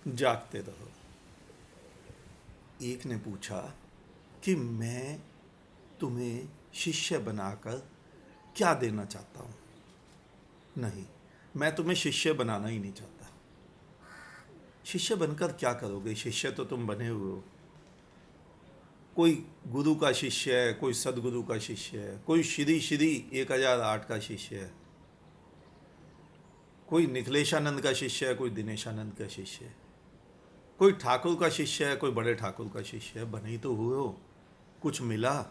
जागते रहो। एक ने पूछा कि मैं तुम्हें शिष्य बनाकर क्या देना चाहता हूँ। नहीं, मैं तुम्हें शिष्य बनाना ही नहीं चाहता। शिष्य बनकर क्या करोगे? शिष्य तो तुम बने हुए हो। कोई गुरु का शिष्य है, कोई सदगुरु का शिष्य है, कोई श्री श्री 1008 का शिष्य है, कोई निखिलेशानंद का शिष्य है, कोई दिनेशानंद का शिष्य है, कोई ठाकुर का शिष्य है, कोई बड़े ठाकुर का शिष्य है। बने ही तो हुए हो। कुछ मिला?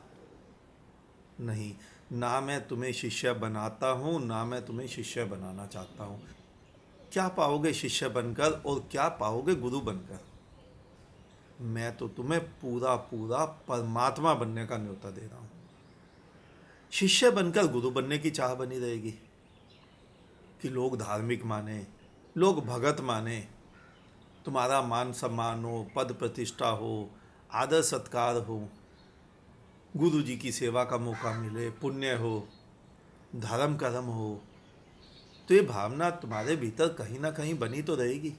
नहीं। ना मैं तुम्हें शिष्य बनाता हूँ, ना मैं तुम्हें शिष्य बनाना चाहता हूँ। क्या पाओगे शिष्य बनकर और क्या पाओगे गुरु बनकर? मैं तो तुम्हें पूरा पूरा परमात्मा बनने का न्योता दे रहा हूँ। शिष्य बनकर गुरु बनने की चाह बनी रहेगी कि लोग धार्मिक माने, लोग भगत माने, तुम्हारा मान सम्मान हो, पद प्रतिष्ठा हो, आदर सत्कार हो, गुरु जी की सेवा का मौका मिले, पुण्य हो, धर्म कर्म हो। तो ये भावना तुम्हारे भीतर कहीं ना कहीं बनी तो रहेगी।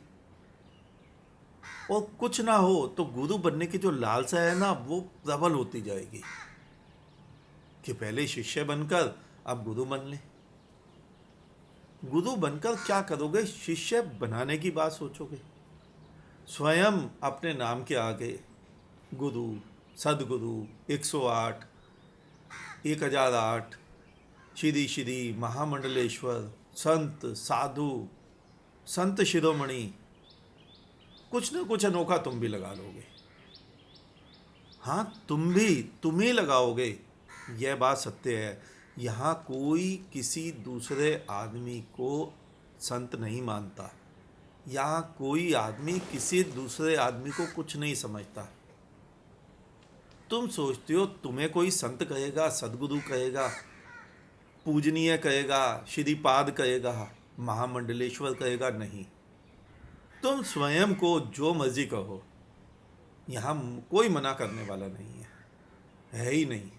और कुछ ना हो तो गुरु बनने की जो लालसा है ना, वो प्रबल होती जाएगी कि पहले शिष्य बनकर अब गुरु बन ले। गुरु बनकर क्या करोगे? शिष्य बनाने की बात सोचोगे। स्वयं अपने नाम के आगे गुरु, सदगुरु, 108, 1008, श्री श्री महामंडलेश्वर, संत साधु, संत शिरोमणि, कुछ न कुछ अनोखा तुम भी लगा लोगे। हाँ, तुम ही लगाओगे। यह बात सत्य है। यहाँ कोई किसी दूसरे आदमी को संत नहीं मानता। यहाँ कोई आदमी किसी दूसरे आदमी को कुछ नहीं समझता। तुम सोचते हो तुम्हें कोई संत कहेगा, सदगुरु कहेगा, पूजनीय कहेगा, श्रीपाद कहेगा, महामंडलेश्वर कहेगा? नहीं। तुम स्वयं को जो मर्जी कहो, यहाँ कोई मना करने वाला नहीं है ही नहीं।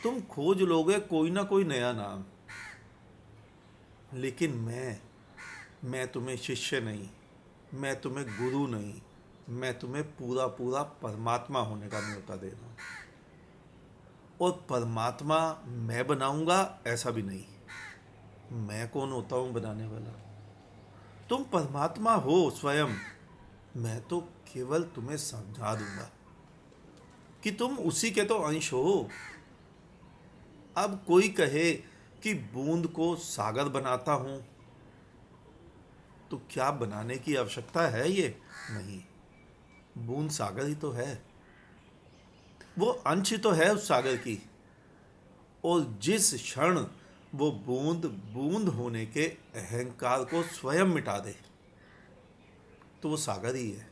तुम खोज लोगे कोई ना कोई नया नाम, लेकिन मैं तुम्हें शिष्य नहीं, मैं तुम्हें गुरु नहीं, मैं तुम्हें पूरा पूरा परमात्मा होने का न्योता दे रहा हूँ। और परमात्मा मैं बनाऊंगा ऐसा भी नहीं। मैं कौन होता हूँ बनाने वाला? तुम परमात्मा हो स्वयं। मैं तो केवल तुम्हें समझा दूंगा कि तुम उसी के तो अंश हो। अब कोई कहे कि बूंद को सागर बनाता हूं, तो क्या बनाने की आवश्यकता है? ये नहीं। बूंद सागर ही तो है, वो अंश तो है उस सागर की। और जिस क्षण वो बूंद बूंद होने के अहंकार को स्वयं मिटा दे, तो वो सागर ही है।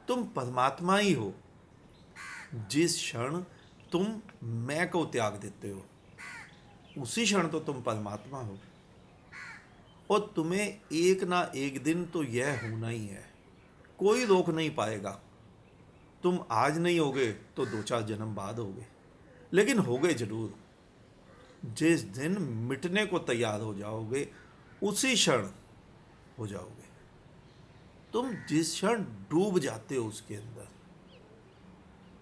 तुम परमात्मा ही हो जिस क्षण तुम मैं को त्याग देते हो, उसी क्षण तो तुम परमात्मा हो। और तुम्हें एक ना एक दिन तो यह होना ही है। कोई रोक नहीं पाएगा। तुम आज नहीं होगे तो 2-4 जन्म बाद होगे, लेकिन होगे जरूर। जिस दिन मिटने को तैयार हो जाओगे, उसी क्षण हो जाओगे। तुम जिस क्षण डूब जाते हो उसके अंदर,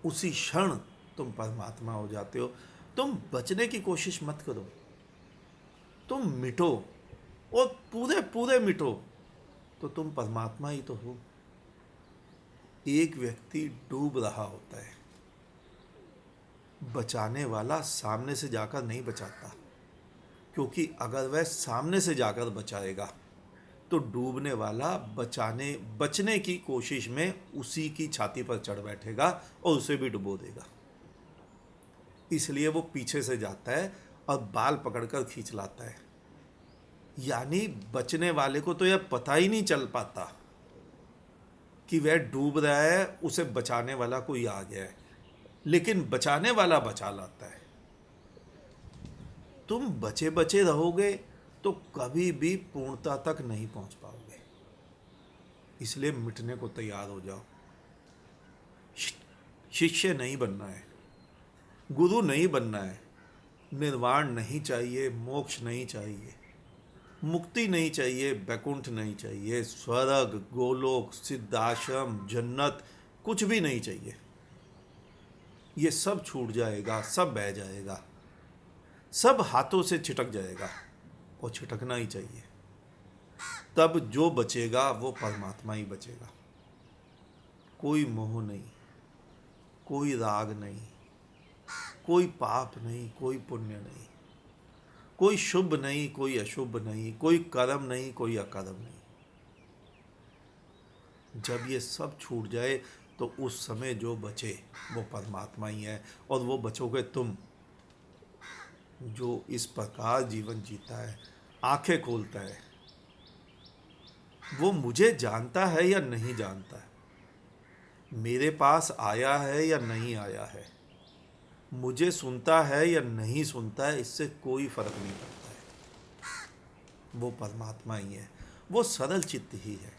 उसी क्षण तुम परमात्मा हो जाते हो। तुम बचने की कोशिश मत करो। तुम मिटो, और पूरे पूरे मिटो, तो तुम परमात्मा ही तो हो। एक व्यक्ति डूब रहा होता है, बचाने वाला सामने से जाकर नहीं बचाता, क्योंकि अगर वह सामने से जाकर बचाएगा तो डूबने वाला बचने की कोशिश में उसी की छाती पर चढ़ बैठेगा और उसे भी डुबो देगा। इसलिए वो पीछे से जाता है और बाल पकड़कर खींच लाता है। यानी बचने वाले को तो यह पता ही नहीं चल पाता कि वह डूब रहा है, उसे बचाने वाला कोई आ गया है, लेकिन बचाने वाला बचा लाता है। तुम बचे बचे रहोगे तो कभी भी पूर्णता तक नहीं पहुंच पाओगे। इसलिए मिटने को तैयार हो जाओ। शिष्य नहीं बनना है, गुरु नहीं बनना है, निर्वाण नहीं चाहिए, मोक्ष नहीं चाहिए। मुक्ति नहीं चाहिए, बैकुंठ नहीं चाहिए, स्वर्ग, गोलोक, सिद्धाश्रम, जन्नत, कुछ भी नहीं चाहिए। ये सब छूट जाएगा, सब बह जाएगा, सब हाथों से छिटक जाएगा, और छिटकना ही चाहिए। तब जो बचेगा वो परमात्मा ही बचेगा। कोई मोह नहीं, कोई राग नहीं, कोई पाप नहीं, कोई पुण्य नहीं, कोई शुभ नहीं, कोई अशुभ नहीं, कोई कर्म नहीं, कोई अकर्म नहीं। जब ये सब छूट जाए तो उस समय जो बचे वो परमात्मा ही है, और वो बचोगे तुम, जो इस प्रकार जीवन जीता है, आंखें खोलता है। वो मुझे जानता है या नहीं जानता है, मेरे पास आया है या नहीं आया है, मुझे सुनता है या नहीं सुनता है, इससे कोई फर्क नहीं पड़ता है। वो परमात्मा ही है, वो सरल चित्त ही है।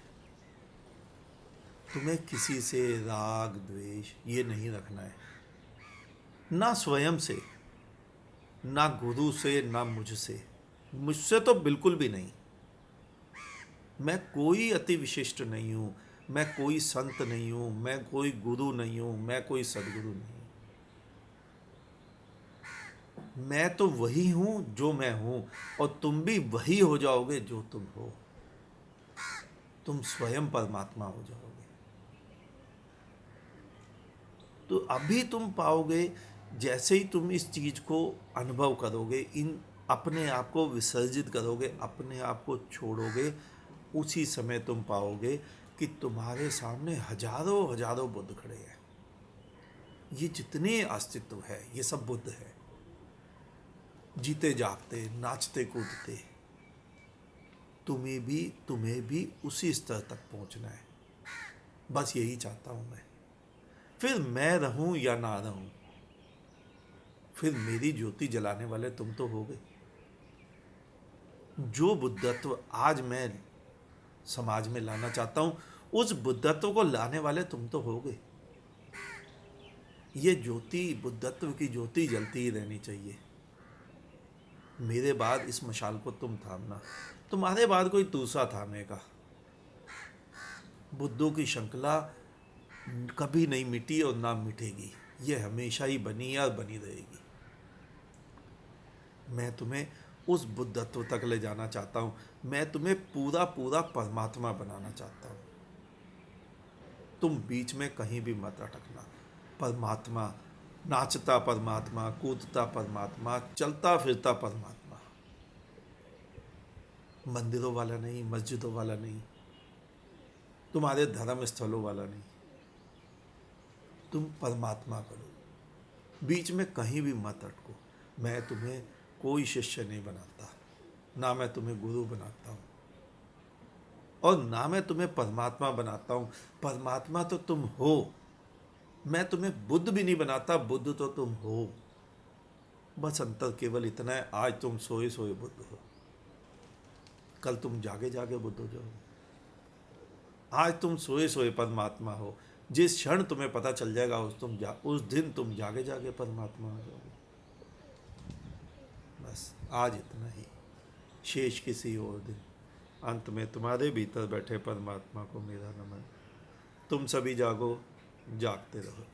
तुम्हें किसी से राग द्वेष ये नहीं रखना है, ना स्वयं से, ना गुरु से, ना मुझसे। मुझसे तो बिल्कुल भी नहीं। मैं कोई अति विशिष्ट नहीं हूँ, मैं कोई संत नहीं हूँ, मैं कोई गुरु नहीं हूँ, मैं कोई सदगुरु नहीं हूँ। मैं तो वही हूँ जो मैं हूँ, और तुम भी वही हो जाओगे जो तुम हो। तुम स्वयं परमात्मा हो जाओगे। तो अभी तुम पाओगे, जैसे ही तुम इस चीज़ को अनुभव करोगे, इन अपने आप को विसर्जित करोगे, अपने आप को छोड़ोगे, उसी समय तुम पाओगे कि तुम्हारे सामने हजारों हजारों बुद्ध खड़े हैं। ये जितने अस्तित्व है ये सब बुद्ध है, जीते जागते, नाचते कूदते। तुम्हें भी उसी स्तर तक पहुंचना है। बस यही चाहता हूं मैं। फिर मैं रहूं या ना रहूं, फिर मेरी ज्योति जलाने वाले तुम तो होगे। जो बुद्धत्व आज मैं समाज में लाना चाहता हूं, उस बुद्धत्व को लाने वाले तुम तो होगे। ये ज्योति, बुद्धत्व की ज्योति जलती ही रहनी चाहिए। मेरे बाद इस मशाल को तुम थामना, तुम्हारे बाद कोई दूसरा थामेगा। बुद्धों की श्रृंखला कभी नहीं मिटी और ना मिटेगी, ये हमेशा ही बनी है और बनी रहेगी। मैं तुम्हें उस बुद्धत्व तक ले जाना चाहता हूँ। मैं तुम्हें पूरा पूरा परमात्मा बनाना चाहता हूँ। तुम बीच में कहीं भी मत अटकना। परमात्मा, नाचता परमात्मा, कूदता परमात्मा, चलता फिरता परमात्मा। मंदिरों वाला नहीं, मस्जिदों वाला नहीं, तुम्हारे धर्म स्थलों वाला नहीं। तुम परमात्मा बनो, बीच में कहीं भी मत अटको। मैं तुम्हें कोई शिष्य नहीं बनाता, ना मैं तुम्हें गुरु बनाता हूँ, और ना मैं तुम्हें परमात्मा बनाता हूँ। परमात्मा तो तुम हो। मैं तुम्हें बुद्ध भी नहीं बनाता, बुद्ध तो तुम हो। बस अंतर केवल इतना है, आज तुम सोए सोए बुद्ध हो, कल तुम जागे जागे बुद्ध हो जाओगे। आज तुम सोए सोए परमात्मा हो, जिस क्षण तुम्हें पता चल जाएगा उस दिन तुम जागे जागे परमात्मा हो जाओगे। बस आज इतना ही, शेष किसी और दिन। अंत में तुम्हारे भीतर बैठे परमात्मा को मेरा नमन। तुम सभी जागो, जागते रहो।